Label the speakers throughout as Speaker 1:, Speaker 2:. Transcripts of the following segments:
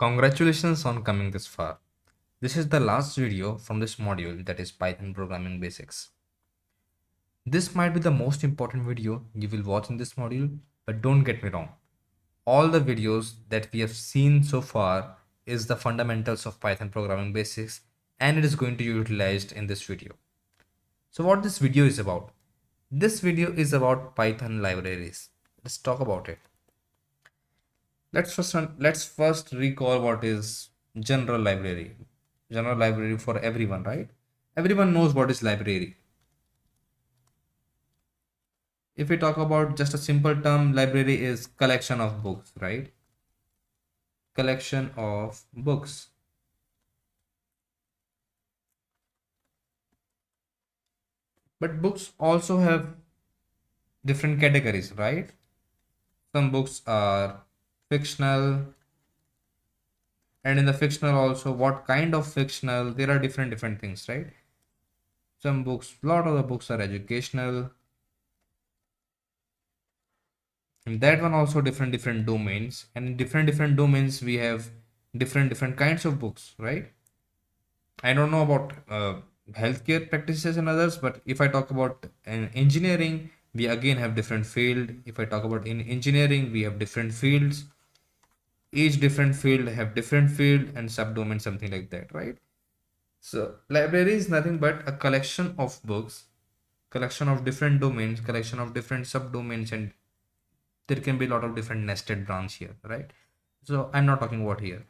Speaker 1: Congratulations on coming this far. This is the last video from this module, that is Python programming basics. This might be the most important video you will watch in this module, but don't get me wrong. All the videos that we have seen so far is the fundamentals of Python programming basics, and it is going to be utilized in this video. So what this video is about? This video is about Python libraries. Let's talk about it. Let's first recall what is general library. General library for everyone, right? Everyone knows what is library. If we talk about just a simple term, library is collection of books, right? Collection of books. But books also have different categories, right? Some books are fictional, and in the fictional also, what kind of fictional? There are different things, right? Some books, lot of the books are educational, and that one also different domains, and in different domains we have different kinds of books, right? I don't know about healthcare practices and others, but if I talk about engineering, we again have different field. If I talk about in engineering, we have different fields. Each different field have different field and subdomain, something like that, right? So library is nothing but a collection of books, collection of different domains, collection of different subdomains, and there can be a lot of different nested branch here, right? So I'm not talking about here.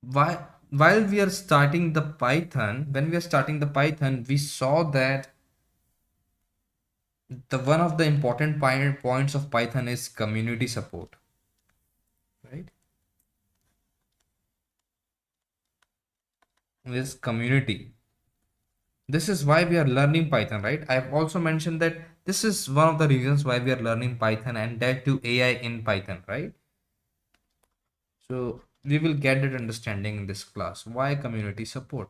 Speaker 1: Why? While we are starting the Python, when we are starting the Python, we saw that the one of the important points of Python is community support, right? This community. This is why we are learning Python, right? I've also mentioned that this is one of the reasons why we are learning Python, and that to AI in Python, right? So we will get that understanding in this class. Why community support?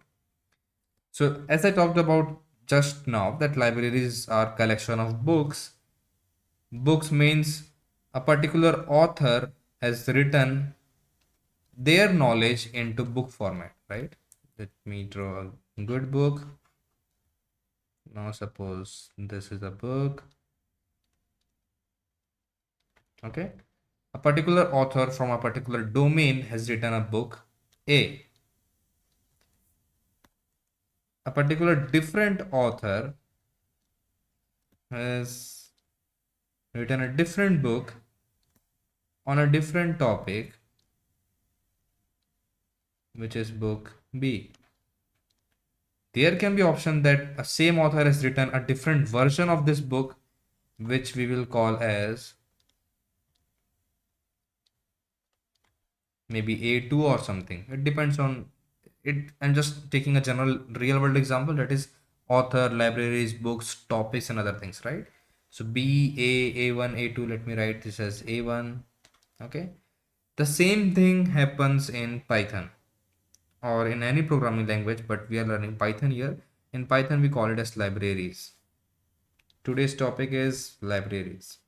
Speaker 1: So as I talked about just now, that libraries are collection of books. Books means a particular author has written their knowledge into book format, right? Let me draw a good book. Now suppose this is a book. Okay. A particular author from a particular domain has written a book A. A particular different author has written a different book on a different topic, which is book B. There can be option that a same author has written a different version of this book, which we will call as maybe A2 or something. It depends on it. I'm just taking a general real world example, that is author, libraries, books, topics, and other things, right? So B, A1, A2, let me write this as A1. Okay. The same thing happens in Python or in any programming language, but we are learning Python here. In Python, we call it as libraries. Today's topic is libraries.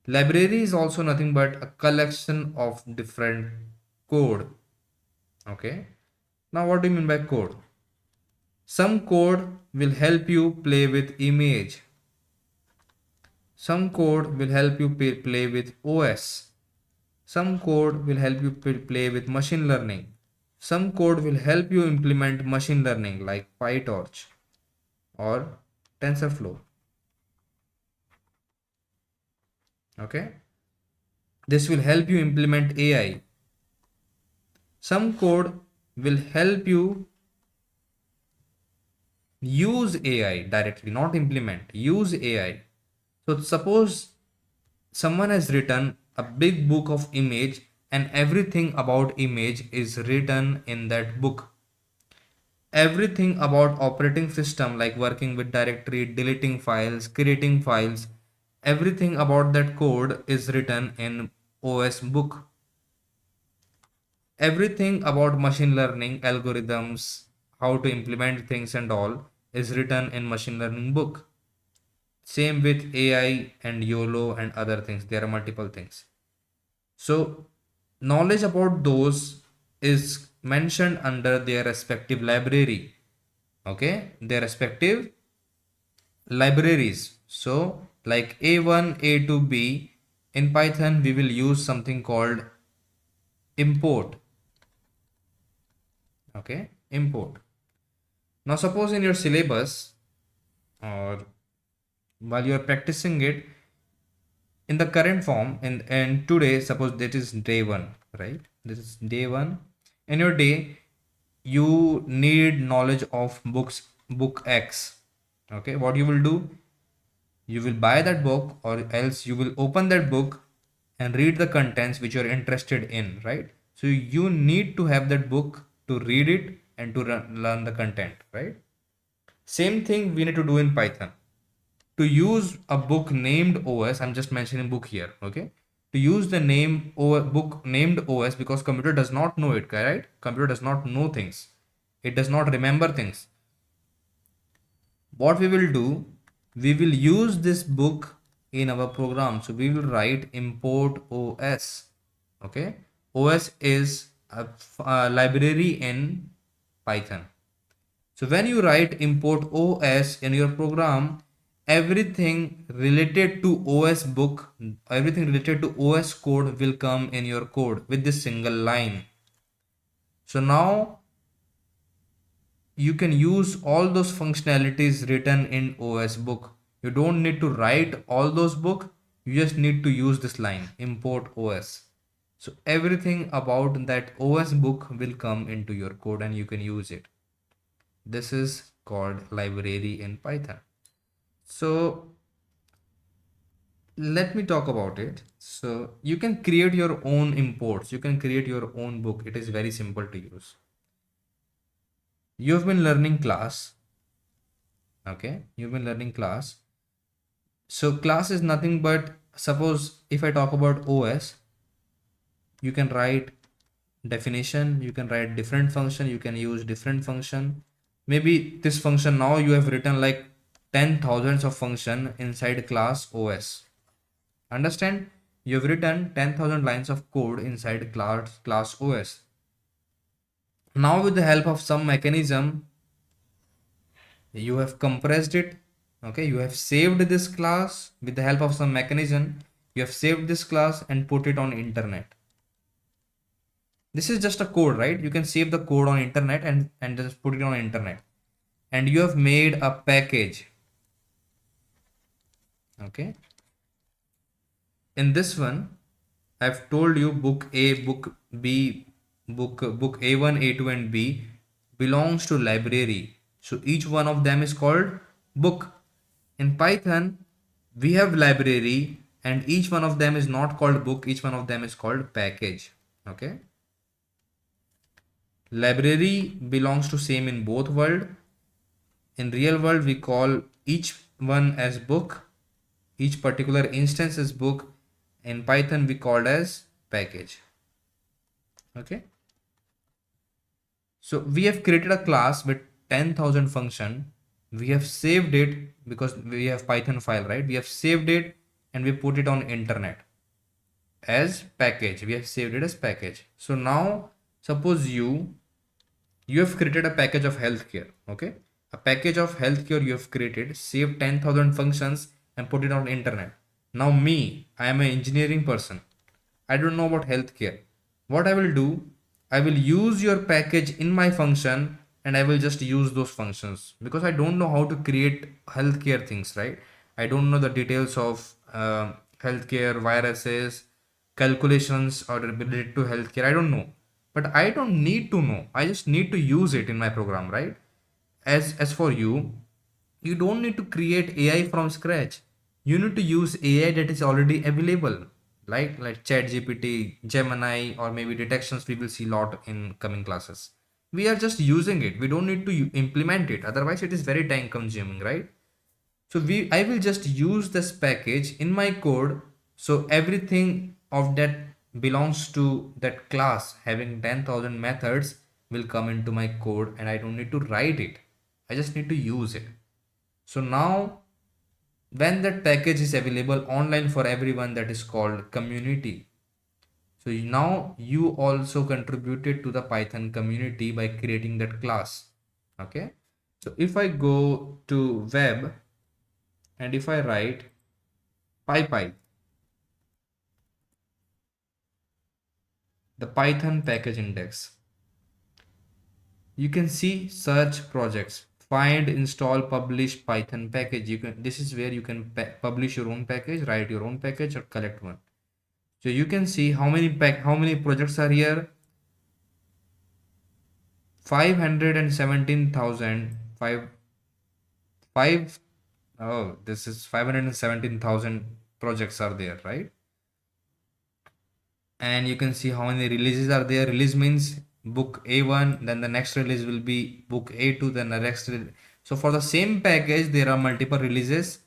Speaker 1: Library is also nothing but a collection of different code. Okay. Now, what do you mean by code? Some code will help you play with image. Some code will help you play with OS. Some code will help you play with machine learning. Some code will help you implement machine learning like PyTorch or TensorFlow. Okay. This will help you implement AI. Some code will help you use AI directly, not implement, use AI. So suppose someone has written a big book of image, and everything about image is written in that book. Everything about operating system, like working with directory, deleting files, creating files, everything about that code is written in OS book. Everything about machine learning algorithms, how to implement things and all, is written in machine learning book. Same with AI and YOLO and other things. There are multiple things. So Knowledge about those is mentioned under their respective library. Okay, their respective libraries. So, like A1, A2, B, in Python, we will use something called import. Okay, import. Now, suppose in your syllabus or while you are practicing it in the current form, and today, suppose that is day one, right? This is day one. In your day, you need knowledge of book X. Okay, what you will do? You will buy that book, or else you will open that book and read the contents which you're interested in, right? So you need to have that book to read it and to learn the content, right? Same thing we need to do in Python. To use a book named OS, I'm just mentioning book here, okay? To use the book named OS, because computer does not know it, right? Computer does not know things. It does not remember things. What we will do, we will use this book in our program. So we will write import OS. Okay, OS is a library in Python. So when you write import OS in your program, everything related to OS book, everything related to OS code will come in your code with this single line. So now you can use all those functionalities written in OS book. You don't need to write all those book. You just need to use this line, import OS. So everything about that OS book will come into your code and you can use it. This is called library in Python. So let me talk about it. So you can create your own imports. You can create your own book. It is very simple to use. You've been learning class. Okay, you've been learning class. So class is nothing but, suppose if I talk about OS, you can write definition, you can write different function, you can use different function. Maybe this function, now you have written like 10 thousands of function inside class OS. Understand? You have written 10,000 lines of code inside class OS. Now with the help of some mechanism, you have compressed it. Okay, you have saved this class with the help of some mechanism. You have saved this class and put it on internet. This is just a code, right? You can save the code on internet and just put it on internet, and you have made a package. Okay, in this one I've told you book A, book B, book A1, A2 and B belongs to library. So each one of them is called book. In Python, we have library and each one of them is not called book, each one of them is called package. Okay. Library belongs to same in both world. In real world, we call each one as book, each particular instance is book. In Python, we called as package. Okay. So we have created a class with 10,000 function. We have saved it because we have Python file, right? We have saved it and we put it on internet as package. We have saved it as package. So now suppose you have created a package of healthcare. Okay, a package of healthcare you have created, saved 10,000 functions and put it on internet. Now me, I am an engineering person, I don't know about healthcare. What I will do, I will use your package in my function and I will just use those functions because I don't know how to create healthcare things, right? I don't know the details of healthcare viruses, calculations or related to healthcare. I don't know, but I don't need to know. I just need to use it in my program, right? As for you, you don't need to create AI from scratch. You need to use AI that is already available, like ChatGPT, Gemini, or maybe detections we will see a lot in coming classes. We are just using it. We don't need to implement it. Otherwise, it is very time consuming, right? So I will just use this package in my code. So everything of that belongs to that class having 10,000 methods will come into my code and I don't need to write it. I just need to use it. So now when that package is available online for everyone, that is called community. So now you also contributed to the Python community by creating that class. Okay. So if I go to web and if I write PyPy, the Python package index, you can see search projects, find, install, publish Python package. You can, this is where you can publish your own package, write your own package or collect one. So you can see how many projects are here. 517,000 five oh this is 517,000 projects are there, right? And you can see how many releases are there. Release means book A1, then the next release will be book A2, then the next so for the same package there are multiple releases,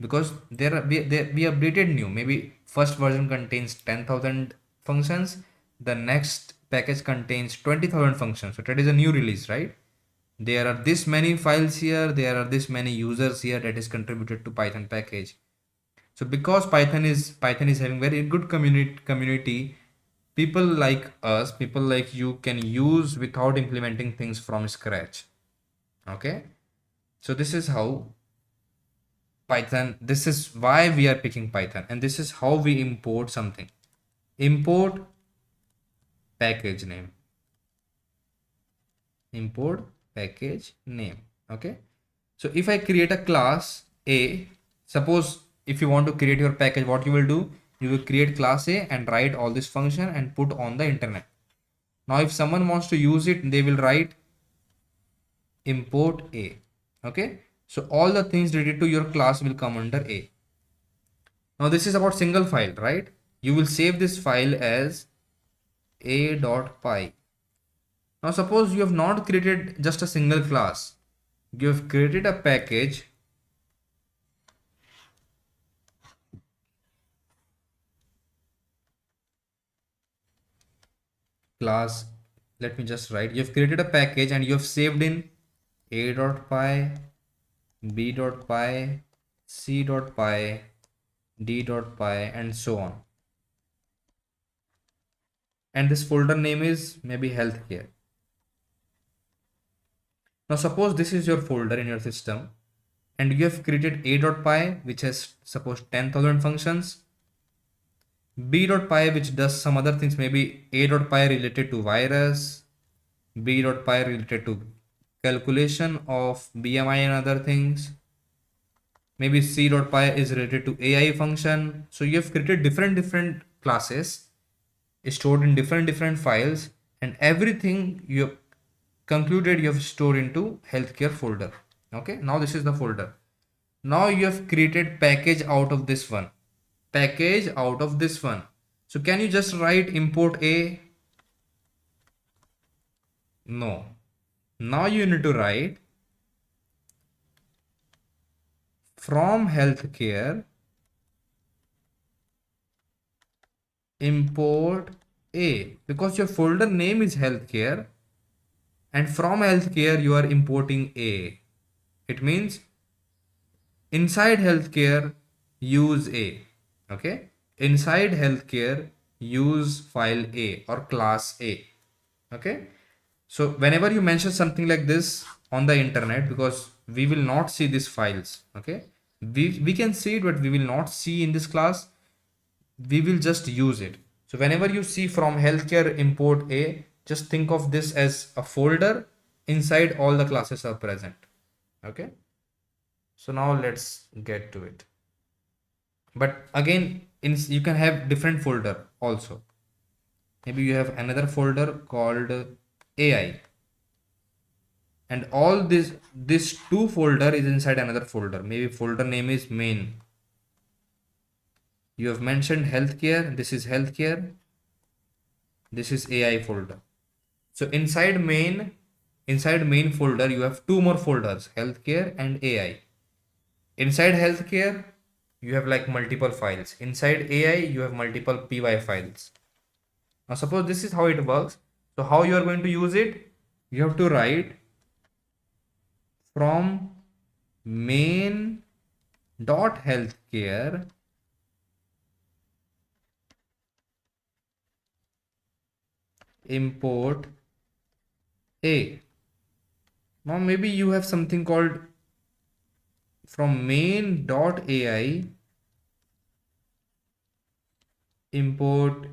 Speaker 1: because we updated new. Maybe first version contains 10,000 functions, the next package contains 20,000 functions, so that is a new release, right? There are this many files here, there are this many users here that is contributed to Python package. So because Python is having very good community, people like us, people like you can use without implementing things from scratch. Okay, so this is how Python, this is why we are picking Python, and this is how we import something. Import package name. Import package name. Okay, so if I create a class A, suppose if you want to create your package, what you will do, you will create class A and write all this function and put on the internet. Now if someone wants to use it, they will write import A. Okay, so all the things related to your class will come under A. Now this is about single file, right? You will save this file as a.py. Now suppose you have not created just a single class. You have created a package class. Let me just write. You have created a package and you have saved in a.py, b.py, c.py, d.py, and so on. And this folder name is maybe healthcare. Now suppose this is your folder in your system and you have created a.py which has suppose 10,000 functions, b.py which does some other things, maybe a.py related to virus, b.py related to calculation of BMI and other things, maybe c.py is related to AI function. So you have created different classes stored in different files, and everything you have concluded you have stored into healthcare folder. Okay, now this is the folder. Now you have created package out of this one, package out of this one. So can you just write import A? No. Now you need to write from healthcare import A, because your folder name is healthcare and from healthcare you are importing A. It means inside healthcare use A. Okay, inside healthcare use file A or class A. Okay, so whenever you mention something like this on the internet, because we will not see these files, okay, we can see it but we will not see in this class, we will just use it. So whenever you see from healthcare import A, just think of this as a folder inside all the classes are present. Okay, so now let's get to it. But again, you can have different folder also. Maybe you have another folder called AI, and all this two folder is inside another folder. Maybe folder name is main. You have mentioned healthcare, this is healthcare, this is AI folder. So inside main folder you have two more folders, healthcare and AI. Inside healthcare you have like multiple files, inside AI you have multiple py files. Now suppose this is how it works. So how you are going to use it, you have to write from main dot healthcare import a. Now maybe you have something called from main.ai import,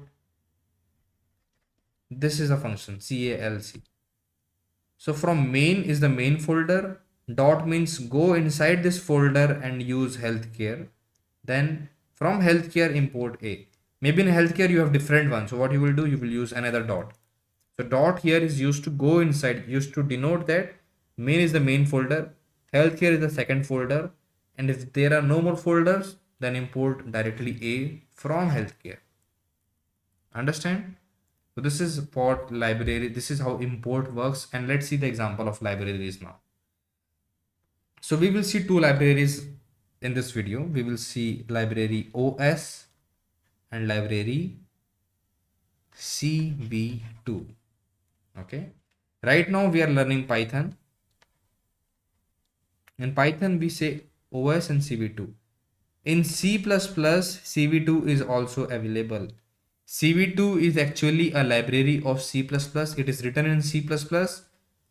Speaker 1: this is a function calc. So from main is the main folder, dot means go inside this folder and use healthcare. Then from healthcare import a. Maybe in healthcare you have different ones. So what you will do, you will use another dot. So dot here is used to go inside, used to denote that main is the main folder, healthcare is the second folder, and if there are no more folders, then import directly a from healthcare. Understand? So this is port library. This is how import works. And let's see the example of libraries now. So we will see two libraries in this video. We will see library OS and library CV2. Okay. Right now we are learning Python. In Python we say OS and CV2. In C++, CV2 is also available. CV2 is actually a library of C++. It is written in C++,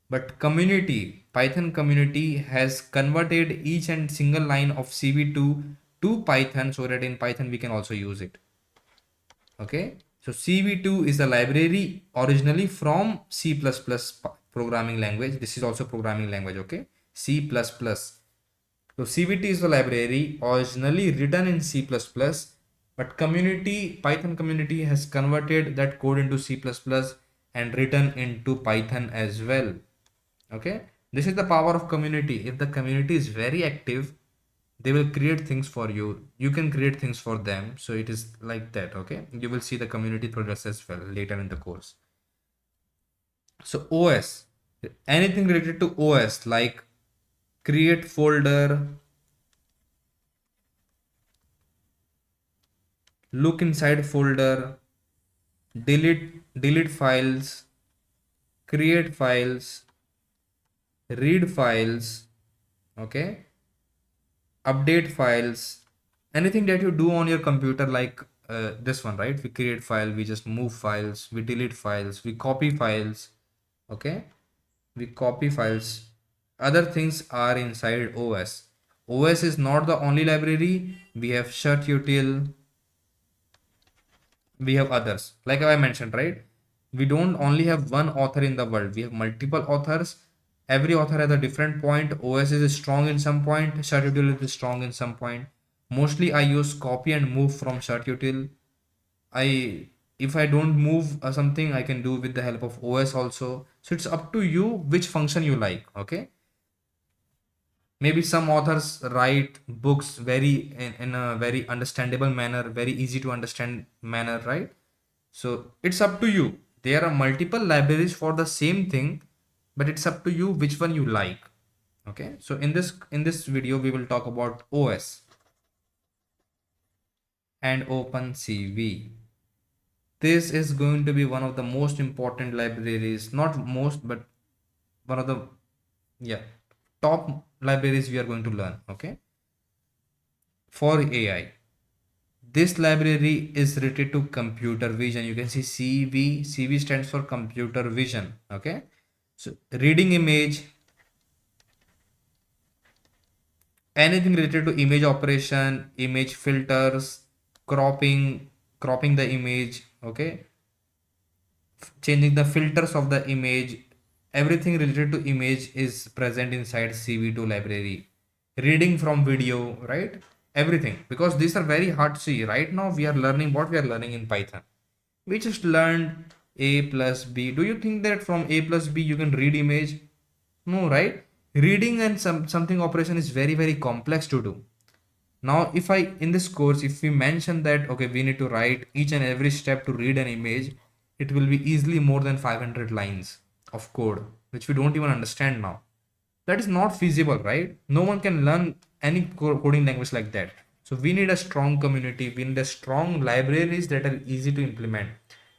Speaker 1: but community, Python community has converted each and single line of CV2 to Python so that in Python we can also use it. Okay. So CV2 is a library originally from C++ programming language. This is also programming language. Okay. C++. So CVT is a library originally written in C++, but Python community has converted that code into C++ and written into Python as well. Okay. This is the power of community. If the community is very active, they will create things for you. You can create things for them. So it is like that. Okay. You will see the community progress as well later in the course. So OS, anything related to OS like create folder, look inside folder, delete files, create files, read files, okay, update files, anything that you do on your computer like this one, right? We create file, we just move files, we delete files, we copy files, okay, we copy files. Other things are inside OS. OS is not the only library. We have shutUtil, we have others like I mentioned, right? We don't only have one author in the world, we have multiple authors. Every author has a different point. OS is strong in some point, shutUtil is strong in some point. Mostly I use copy and move from shutUtil. I If I don't move something, I can do with the help of OS also. So it's up to you which function you like. Okay, maybe some authors write books in a very understandable manner, very easy to understand manner, right? So it's up to you. There are multiple libraries for the same thing, but it's up to you which one you like. Okay, so in this video we will talk about OS and OpenCV. This is going to be one of the most important libraries, not most, but one of the, yeah, top libraries we are going to learn. Okay, for AI. This library is related to computer vision. You can see CV. CV stands for computer vision. Okay. So reading image, anything related to image operation, image filters, cropping the image. Okay. Changing the filters of the image. Everything related to image is present inside CV2 library. Reading from video, right? Everything, because these are very hard to see. Right now we are learning what we are learning in Python. We just learned a plus b. Do you think that from a plus b you can read image? No, right? Reading and something operation is very complex to do. Now if I in this course, if we mention that okay, we need to write each and every step to read an image, it will be easily more than 500 lines of code which we don't even understand now. That is not feasible, right? No one can learn any coding language like that. So we need a strong community, we need a strong libraries that are easy to implement,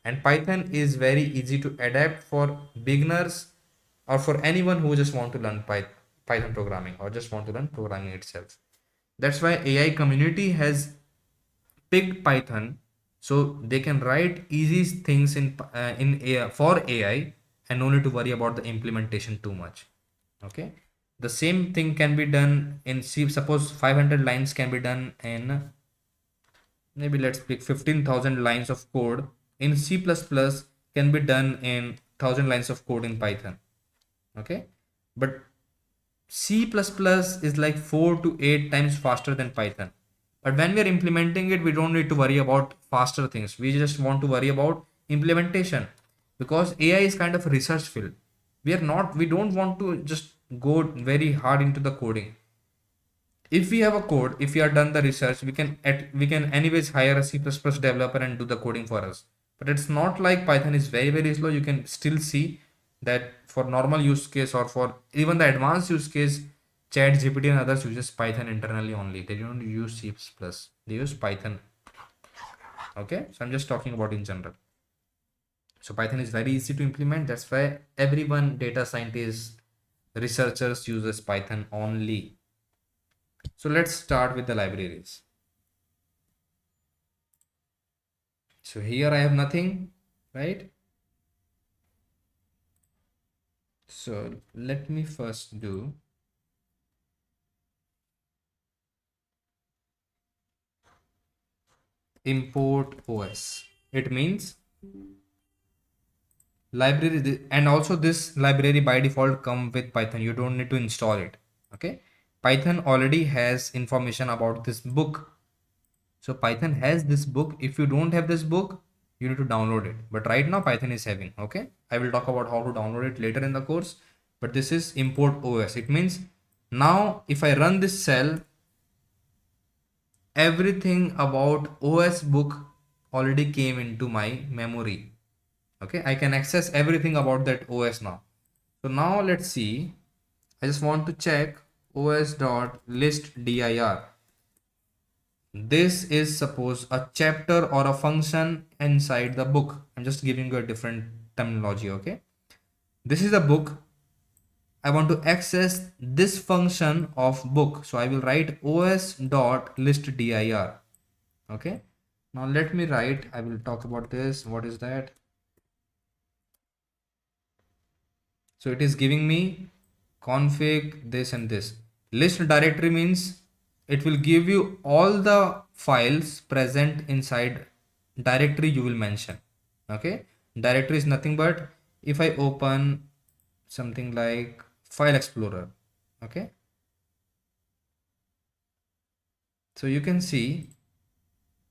Speaker 1: and Python is very easy to adapt for beginners or for anyone who just want to learn Python programming or just want to learn programming itself. That's why AI community has picked Python So they can write easy things in AI, for AI, and no need to worry about the implementation too much. Okay. The same thing can be done in C. Suppose 500 lines can be done in, maybe let's pick 15,000 lines of code in C++ can be done in 1,000 lines of code in Python. Okay. But C++ is like 4 to 8 times faster than Python. But when we are implementing it, we don't need to worry about faster things. We just want to worry about implementation, because AI is kind of a research field. We don't want to just go very hard into the coding. If we have a code, if we are done the research, we can anyways hire a C++ developer and do the coding for us. But it's not like Python is very, very slow. You can still see that for normal use case, or for even the advanced use case, ChatGPT and others uses Python internally only. They don't use C++. They use Python. Okay. So I'm just talking about in general. So Python is very easy to implement. That's why everyone, data scientists, researchers uses Python only. So let's start with the libraries. So here I have nothing, right? So let me first do import OS. It means library, and also this library by default come with Python. You don't need to install it. Okay. Python already has information about this book. So Python has this book. If you don't have this book, you need to download it. But right now Python is having, okay. I will talk about how to download it later in the course. But this is import OS. It means now if I run this cell, everything about OS book already came into my memory. Okay, I can access everything about that OS now. So now let's see. I just want to check os.listdir. This is suppose a chapter or a function inside the book. I'm just giving you a different terminology. Okay, this is a book. I want to access this function of book. So I will write os.listdir. Okay. Now let me write, I will talk about this. What is that? So it is giving me config this and this. List directory means it will give you all the files present inside directory you will mention. Okay. Directory is nothing but if I open something like file explorer. Okay. So you can see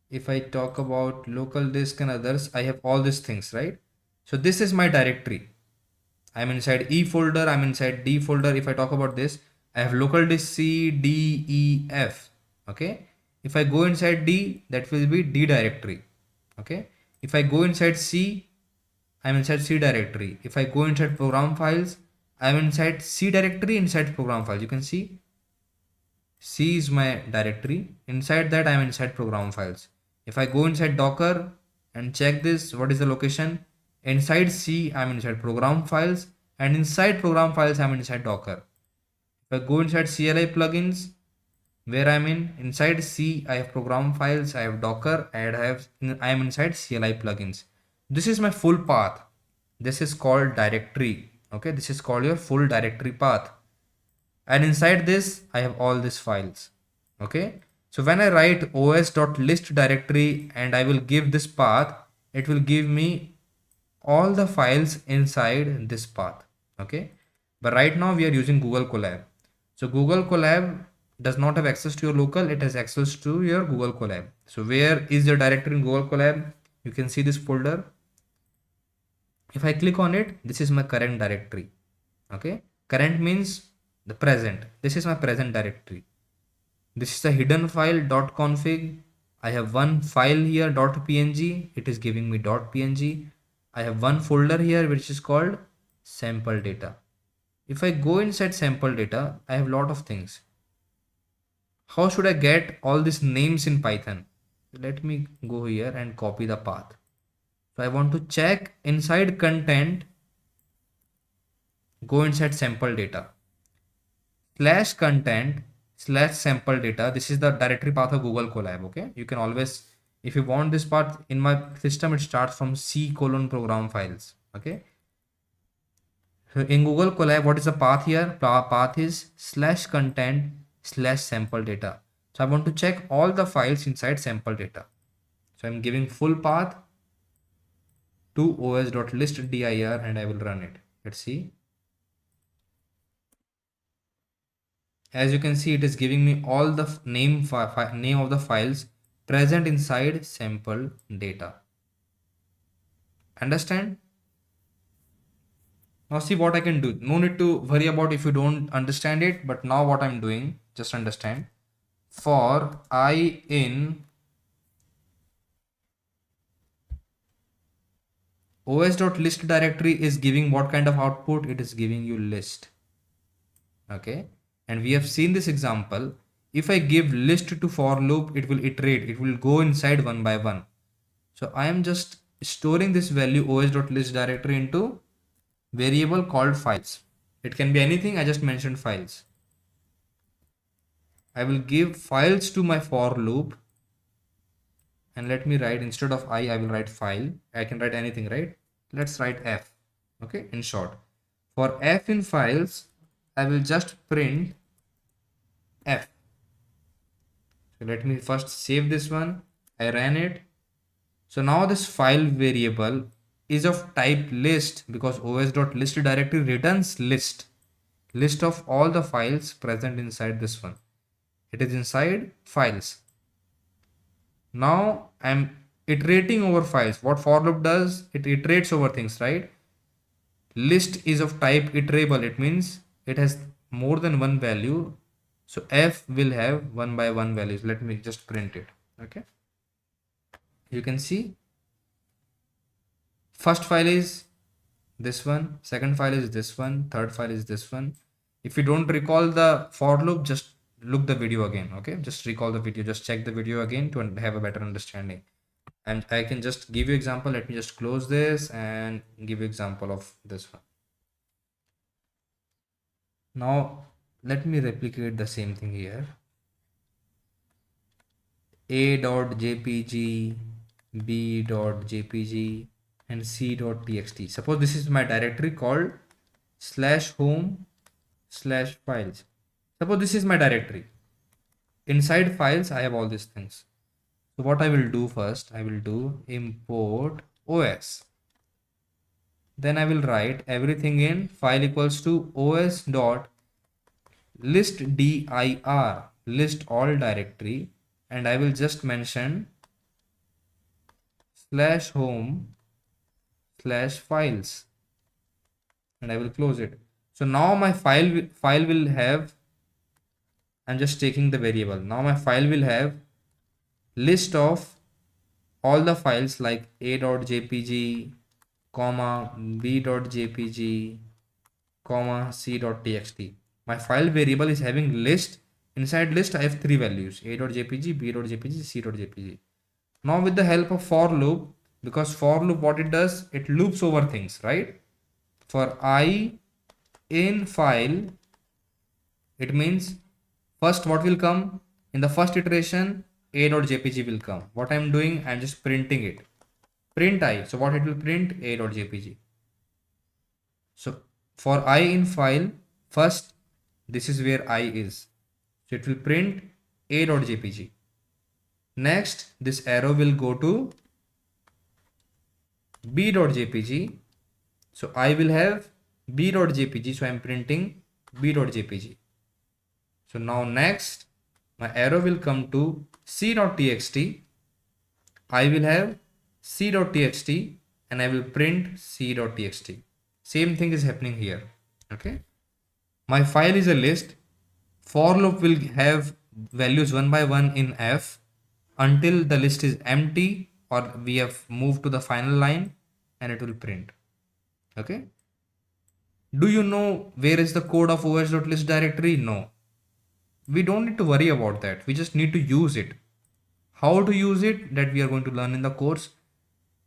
Speaker 1: if I talk about local disk and others, I have all these things, right? So this is my directory. I'm inside E folder, I'm inside D folder. If I talk about this, I have local disk C, D, E, F. Okay. If I go inside D, that will be D directory. Okay. If I go inside C, I'm inside C directory. If I go inside program files, I'm inside C directory inside program files. You can see C is my directory. Inside that, I'm inside program files. If I go inside Docker and check this, what is the location? Inside C, I'm inside program files, and inside program files, I'm inside Docker. If I go inside CLI plugins, where I'm inside C, I have program files, I have Docker, and I am inside CLI plugins. This is my full path. This is called directory. Okay, this is called your full directory path. And inside this, I have all these files. Okay. So when I write os.list directory and I will give this path, it will give me all the files inside this path. Okay. But right now we are using Google Colab. So Google Colab does not have access to your local, it has access to your Google Colab. So where is your directory in Google Colab? You can see this folder. If I click on it, this is my current directory. Okay. Current means the present. This is my present directory. This is a hidden file .config. I have one file here .png. It is giving me .png. I have one folder here which is called sample data. If I go inside sample data, I have a lot of things. How should I get all these names in Python? Let me go here and copy the path. So I want to check inside content, go inside sample data. Slash content slash sample data. This is the directory path of Google Colab. Okay. You can always If you want this path in my system, it starts from C colon program files. Okay. So in Google Colab, what is the path here? Path is slash content slash sample data. So I want to check all the files inside sample data. So I'm giving full path to os.listdir and I will run it. Let's see. As you can see, it is giving me all the name of the files present inside sample data. Understand? Now see what I can do. No need to worry about if you don't understand it, but now what I'm doing, just understand. For I in os.list directory is giving what kind of output? It is giving you list. Okay. And we have seen this example. If I give list to for loop, it will iterate. It will go inside one by one. So I am just storing this value os.list directory into variable called files. It can be anything. I just mentioned files. I will give files to my for loop, and let me write, instead of I will write file. I can write anything, right? Let's write f. Okay, in short, for f in files, I will just print f. So let me first save this one. I ran it. So now this file variable is of type list because os.list directory returns list of all the files present inside this one. It is inside files. Now I'm iterating over files. What for loop does, it iterates over things, right? List is of type iterable. It means it has more than one value. So f will have one by one values. Let me just print it. Okay. You can see first file is this one, second file is this one, third file is this one. If you don't recall the for loop, just look the video again. Okay, just recall the video, just check the video again to have a better understanding. And I can just give you example. Let me just close this and give you example of this one. Now let me replicate the same thing here. a.jpg, b.jpg and c.txt. Suppose this is my directory called /home/files. Suppose this is my directory. Inside files, I have all these things. So what I will do first, I will do import os. Then I will write everything in file equals to os dot list dir, list all directory, and I will just mention /home/files and I will close it. So now my file will have, I'm just taking the variable. Now my file will have list of all the files like a.jpg, comma b.jpg, comma c.txt. My file variable is having list. Inside list I have three values: a.jpg, b.jpg, c.jpg. Now with the help of for loop, because for loop what it does, it loops over things, right? For I in file, it means first what will come in the first iteration, a.jpg will come. What I'm doing, I'm just printing it. Print I. So what it will print, a.jpg. So for I in file, first this is where I is. So it will print a.jpg. Next, this arrow will go to b.jpg. So I will have b.jpg. So I'm printing b.jpg. So now next, my arrow will come to c.txt. I will have c.txt and I will print c.txt. Same thing is happening here. Okay. My file is a list. For loop will have values one by one in f until the list is empty or we have moved to the final line and it will print. Okay. Do you know where is the code of os.list directory? No. We don't need to worry about that. We just need to use it. How to use it, that we are going to learn in the course.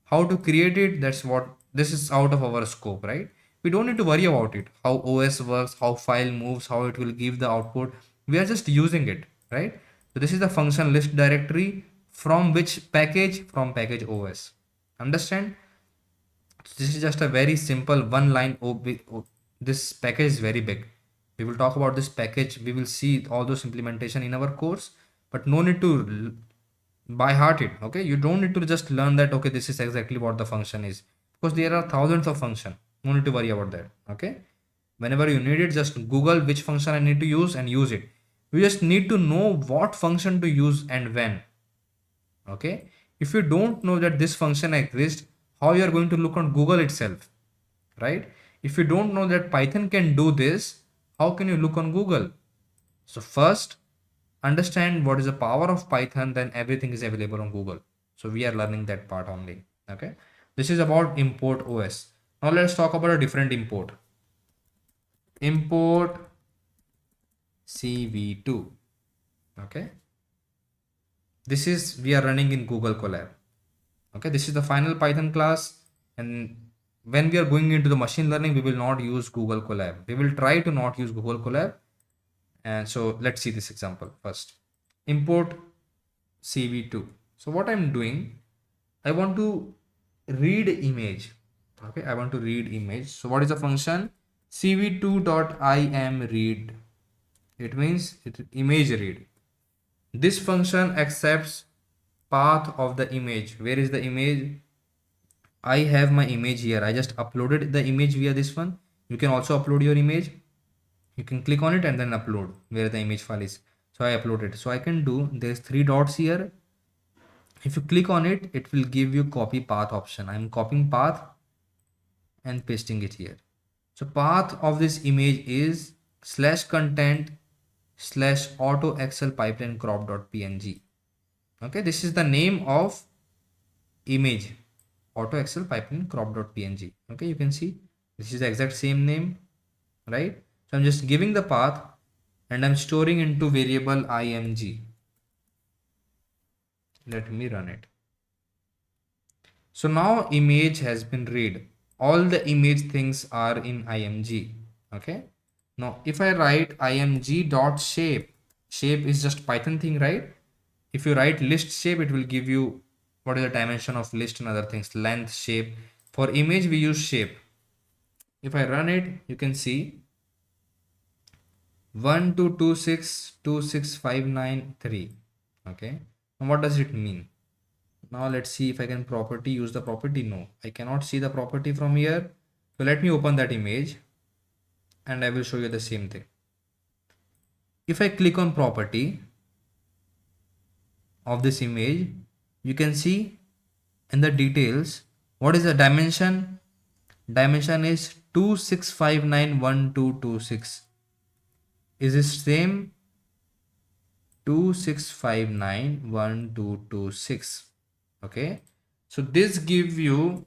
Speaker 1: How to create it, that's what, this is out of our scope, right? We don't need to worry about it, how os works, how file moves, how it will give the output. We are just using it, right? So this is the function list directory. From which package? From package OS. Understand? This is just a very simple one line. This package is very big. We will talk about this package. We will see all those implementation in our course, but no need to by heart it. Okay, you don't need to just learn that. Okay, this is exactly what the function is, because there are thousands of function. No need to worry about that. Okay, whenever you need it, just Google which function I need to use and use it. You just need to know what function to use and when. Okay, if you don't know that this function exists, how you are going to look on Google itself, right? If you don't know that Python can do this, how can you look on Google? So first understand what is the power of Python, then everything is available on Google. So we are learning that part only. Okay, this is about import OS. Now let's talk about a different import. Import CV2. Okay, this is we are running in Google Colab. Okay, this is the final Python class, and when we are going into the machine learning, we will not use Google Colab. We will try to not use Google Colab. And so let's see this example first. Import CV2. So what I'm doing, I want to read image. Okay, I want to read image. So what is the function? cv2.imRead. It means image read. This function accepts path of the image. Where is the image? I have my image here. I just uploaded the image via this one. You can also upload your image. You can click on it and then upload where the image file is. So I uploaded. So I can do, there's three dots here. If you click on it, it will give you copy path option. I'm copying path and pasting it here. So path of this image is /content/auto excel pipeline crop.png. Okay, this is the name of image, auto excel pipeline crop.png. Okay, you can see this is the exact same name, right? So I'm just giving the path and I'm storing into variable img. Let me run it. So now image has been read. All the image things are in img. Okay, now if I write img.shape, shape is just Python thing, right? If you write list shape, it will give you what is the dimension of list and other things, length, shape. For image we use shape. If I run it, you can see 122626593. Okay, and what does it mean? Now let's see if I can use the property. No, I cannot see the property from here. So let me open that image and I will show you the same thing. If I click on property of this image, you can see in the details what is the dimension. Dimension is 26591226. Is this same? 26591226. Okay, so this gives you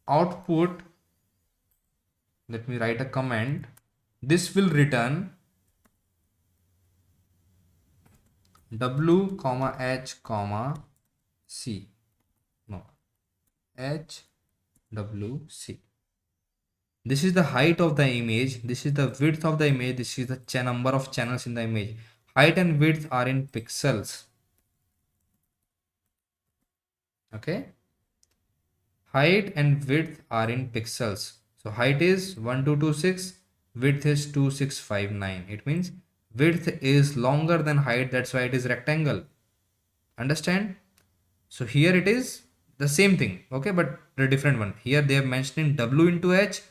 Speaker 1: output. Let me write a comment. This will return w comma h comma c. No, h w c. This is the height of the image. This is the width of the image. This is the number of channels in the image. Height and width are in pixels. Okay, height and width are in pixels. So height is 1226, width is 2659. It means width is longer than height, that's why it is rectangle. Understand? So here it is the same thing, okay, but the different one. Here they are mentioning w into h,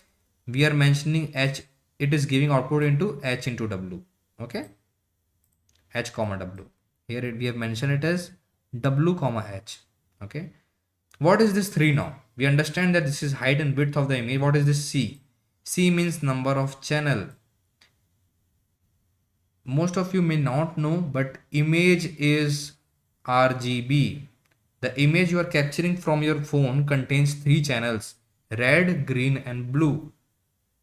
Speaker 1: we are mentioning h, it is giving output into h into w. Okay, h comma w. Here we have mentioned it as w comma h. Okay, what is this 3 now? We understand that this is height and width of the image. What is this c? C means number of channel. Most of you may not know, but image is RGB. The image you are capturing from your phone contains 3 channels: red, green and blue.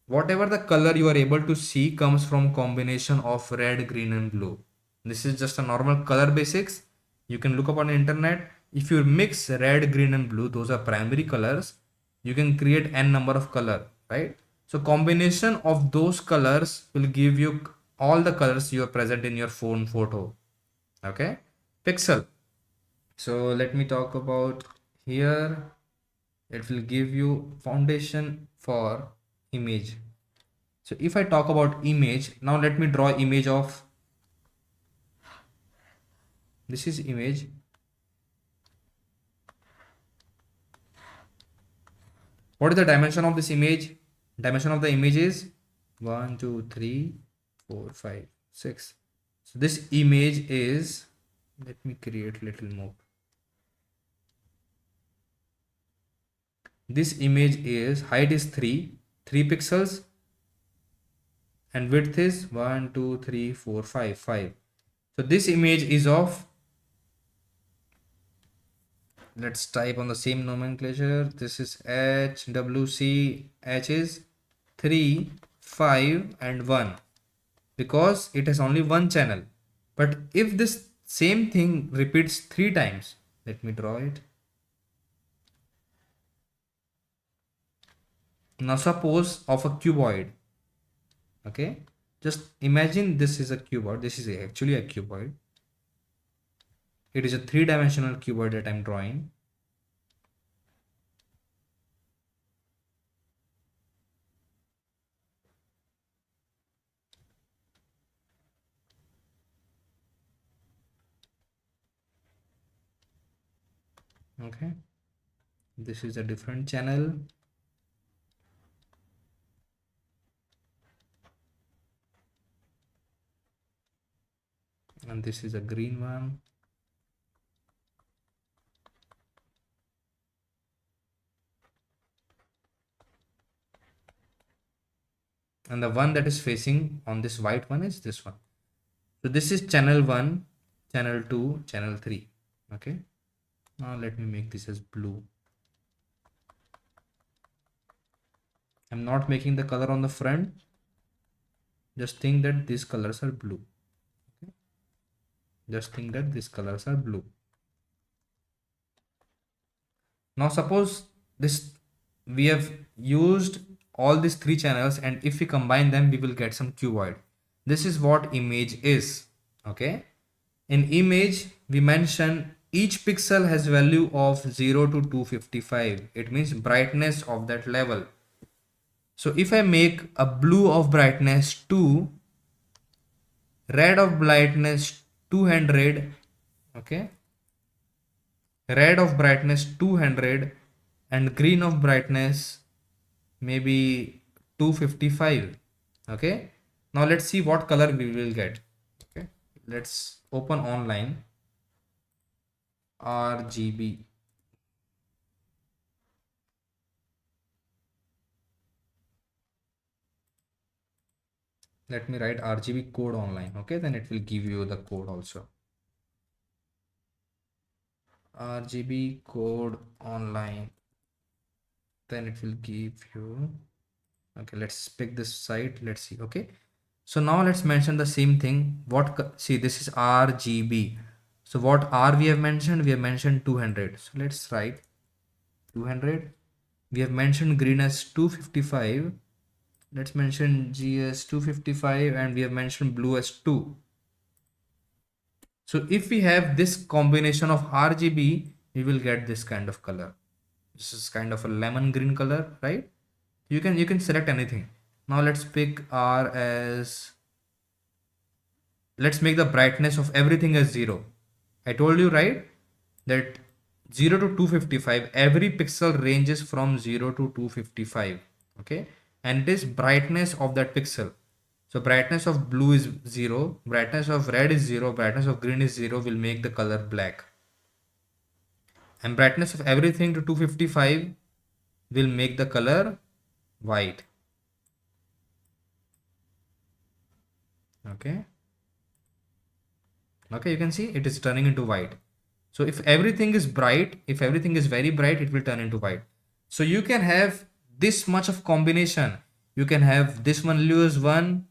Speaker 1: Whatever the color you are able to see comes from combination of red, green and blue. This is just a normal color basics. You can look up on the internet. If you mix red, green and blue, those are primary colors. You can create n number of color, right? So combination of those colors will give you all the colors you are present in your phone photo. Okay, pixel. So let me talk about here. It will give you foundation for image. So if I talk about image, now let me draw image of, this is image. What is the dimension of this image? Dimension of the image is 1, 2, 3, 4, 5, 6. So this image is, let me create little more. This image is, height is 3 pixels, and width is 1, 2, 3, 4, 5, 5. So this image is of, let's type on the same nomenclature. This is HWC. H is 3, 5 and 1, because it has only one channel. But if this same thing repeats 3 times, let me draw it. Now suppose of a cuboid. Okay, just imagine this is a cuboid. This is actually a cuboid. It is a 3-dimensional cuboid that I'm drawing. Okay, this is a different channel. And this is a green one. And the one that is facing on this white one is this one. So this is channel 1, channel 2, channel 3. Okay, now let me make this as blue. I'm not making the color on the front. Just think that these colors are blue. Okay? Just think that these colors are blue. Now suppose this, we have used all these 3 channels, and if we combine them we will get some cuboid. This is what image is. Okay, in image we mention each pixel has value of 0 to 255. It means brightness of that level. So if I make a blue of brightness 2, red of brightness 200, okay, red of brightness 200, and green of brightness maybe 255. Okay, now let's see what color we will get. Okay, let's open online RGB. Let me write RGB code online. Okay, then it will give you the code also. RGB code online, then it will give you. Okay, let's pick this site. Let's see. Okay, so now let's mention the same thing. See, this is RGB. So what R we have mentioned? We have mentioned 200. So let's write 200. We have mentioned green as 255. Let's mention G as 255, and we have mentioned blue as 2. So if we have this combination of RGB, we will get this kind of color. This is kind of a lemon green color, right? You can select anything. Now let's pick R as, let's make the brightness of everything as 0. I told you, right, that 0 to 255, every pixel ranges from 0 to 255. Okay, and it is brightness of that pixel. So brightness of blue is 0, brightness of red is 0, brightness of green is 0, will make the color black. And brightness of everything to 255 will make the color white. Okay, you can see it is turning into white. So if everything is bright, if everything is very bright, it will turn into white. So you can have this much of combination. You can have this one value as 1,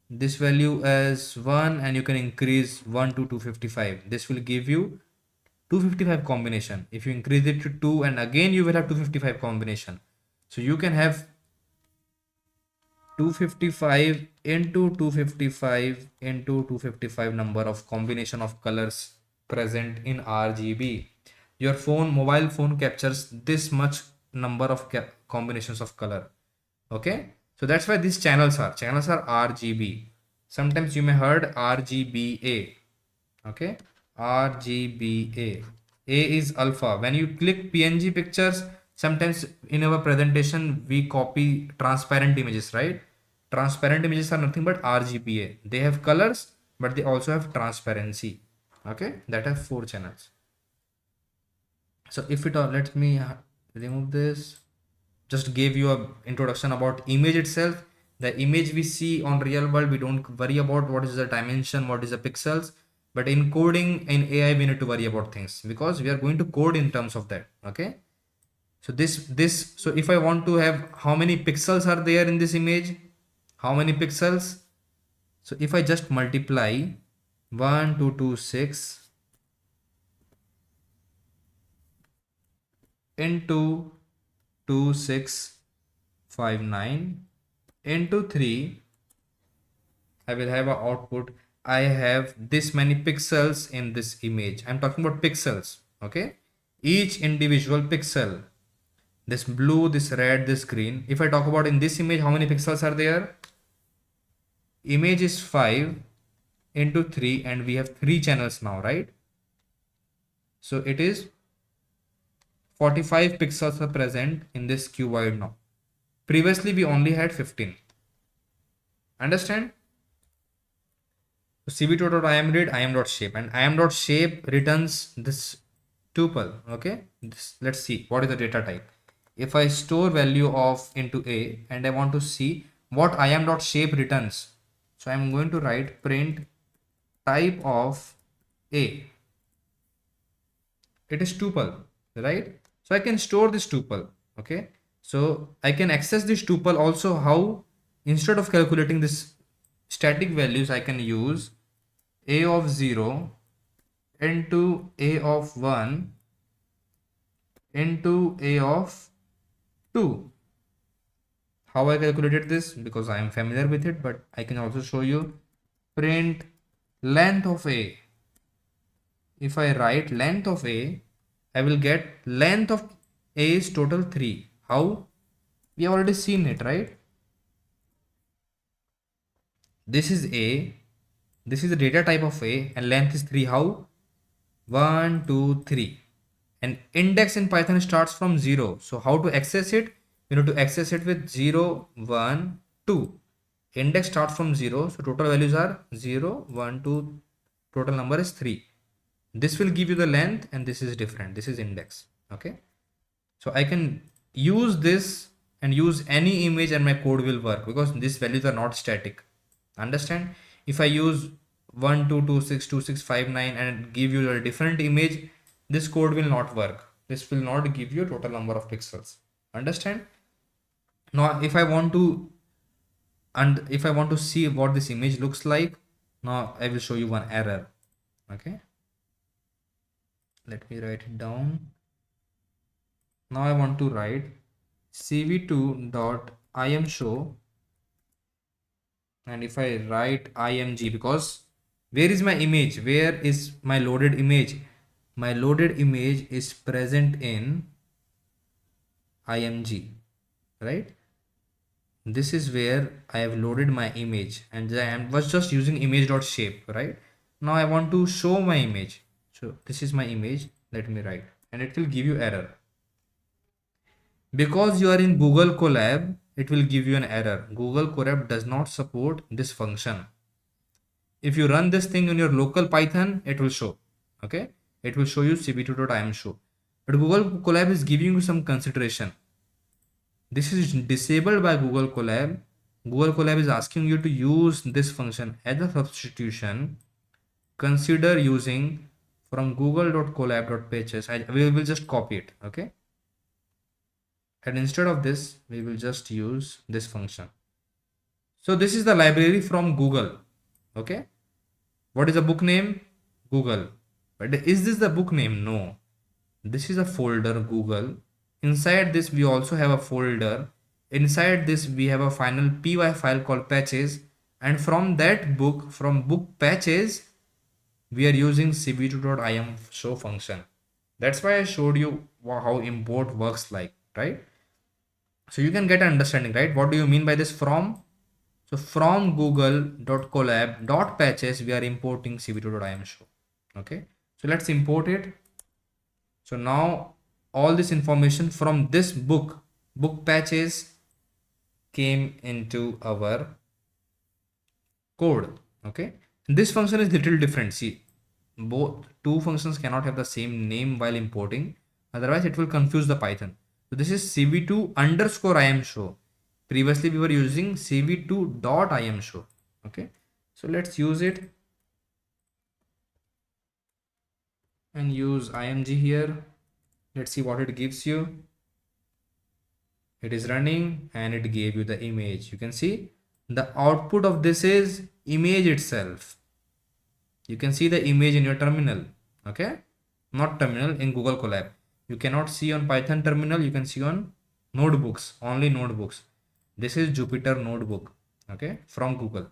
Speaker 1: this value as 1, and you can increase 1 to 255. This will give you 255 combination. If you increase it to 2, and again you will have 255 combination. So you can have 255 into 255 into 255 number of combination of colors present in RGB. your mobile phone captures this much number of combinations of color. Okay, so that's why these channels are RGB. Sometimes you may heard RGBA. Okay, RGBA. A is alpha. When you click PNG pictures, sometimes in our presentation we copy transparent images, right? Transparent images are nothing but RGBA. They have colors, but they also have transparency. Okay, that have 4 channels. So if it all, let me remove this. Just gave you a introduction about image itself. The image we see on real world, we don't worry about what is the dimension, what is the pixels. But in coding, in AI, we need to worry about things because we are going to code in terms of that. Okay. So so if I want to have how many pixels are there in this image, how many pixels? So if I just multiply 1226 into 2659 into 3, I will have an output. I have this many pixels in this image. I'm talking about pixels. Okay, each individual pixel, this blue, this red, this green. If I talk about in this image, how many pixels are there? Image is 5 into 3, and we have 3 channels now, right? So it is 45 pixels are present in this cuboid now. Previously we only had 15. Understand? So cv2.im read im.shape, and im.shape returns this tuple. Okay, let's see what is the data type. If I store value of into a and I want to see what im.shape returns, so I'm going to write print type of a. It is tuple, right? So I can store this tuple. Okay, so I can access this tuple also. How? Instead of calculating this static values, I can use a of 0 into a of 1 into a of 2. How I calculated this? Because I am familiar with it, but I can also show you. Print length of a. If I write length of a, I will get length of a is total 3. How? We have already seen it, right? This is a. This is the data type of a, and length is 3. How? 1, 2, 3. And index in Python starts from 0. So how to access it? You need to access it with 0, 1, 2. Index starts from 0. So total values are 0, 1, 2. Total number is 3. This will give you the length, and this is different. This is index. Okay. So I can use this and use any image and my code will work because these values are not static. Understand? If I use 1, 2, 2, 6, 2, 6, 5, 9 and give you a different image, this code will not work. This will not give you total number of pixels. Understand? Now if I want to see what this image looks like, now I will show you one error. Okay, let me write it down. Now I want to write cv2.imshow, and if I write img, because where is my image? Where is my loaded image? My loaded image is present in img, right? This is where I have loaded my image, and I was just using image.shape, right? Now I want to show my image. So this is my image. Let me write, and it will give you error. Because you are in Google Colab, it will give you an error. Google Colab does not support this function. If you run this thing in your local Python, it will show. Okay, it will show you cv2.imshow. But Google Colab is giving you some consideration. This is disabled by Google Colab. Google Colab is asking you to use this function as a substitution. Consider using from google.colab.pages. We will just copy it. Okay, and instead of this we will just use this function. So this is the library from Google. Okay, what is the book name? Google. But is this the book name? No, this is a folder Google. Inside this we also have a folder. Inside this we have a final py file called patches, and from that book, from book patches, we are using cv2.im show function. That's why I showed you how import works like, right? So you can get an understanding, right? What do you mean by this from? So from google.colab.patches, we are importing cv2.imshow. Okay. So let's import it. So now all this information from this book patches came into our code. Okay. This function is little different. See, both two functions cannot have the same name while importing, otherwise it will confuse the Python. So this is cv2 underscore imshow. Previously we were using cv2 dot imshow. Okay. So let's use it and use img here. Let's see what it gives you. It is running and it gave you the image. You can see the output of this is image itself. You can see the image in your terminal. Okay, not terminal, in Google Colab. You cannot see on Python terminal, you can see on notebooks, only notebooks. This is Jupyter notebook, okay, from Google.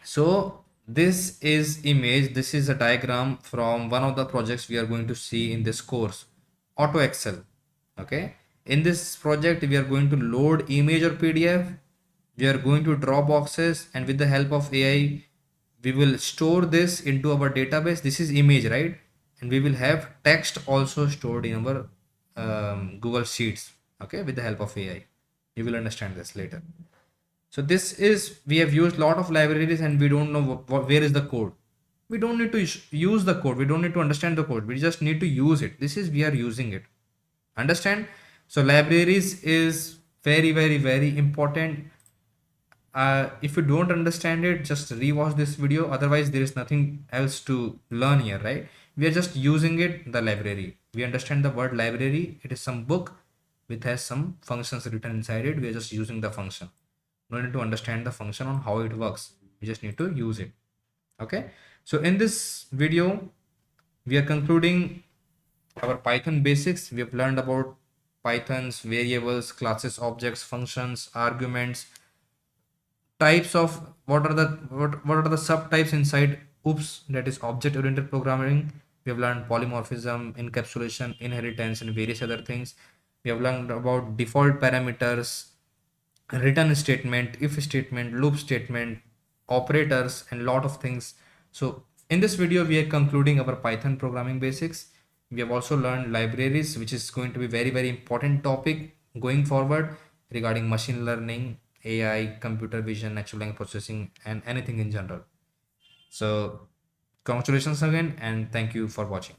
Speaker 1: So this is image. This is a diagram from one of the projects we are going to see in this course, Auto Excel. Okay, in this project we are going to load image or PDF. We are going to draw boxes, and with the help of AI we will store this into our database. This is image, right? And we will have text also stored in our Google Sheets. Okay, with the help of AI. You will understand this later. So this is, we have used lot of libraries and we don't know where is the code. We don't need to use the code. We don't need to understand the code. We just need to use it. This is, we are using it. Understand? So libraries is very, very, very important. If you don't understand it, just rewatch this video. Otherwise, there is nothing else to learn here, right? We are just using it, the library. We understand the word library. It is some book which has some functions written inside it. We are just using the function. No need to understand the function on how it works. We just need to use it. Okay. So in this video, we are concluding our Python basics. We have learned about Python's variables, classes, objects, functions, arguments, types of what are the subtypes inside OOPS, that is object oriented programming. We have learned polymorphism, encapsulation, inheritance, and various other things. We have learned about default parameters, return statement, if statement, loop statement, operators, and lot of things. So in this video we are concluding our Python programming basics. We have also learned libraries, which is going to be very, very important topic going forward regarding machine learning, AI, computer vision, natural language processing, and anything in general. So congratulations again, and thank you for watching.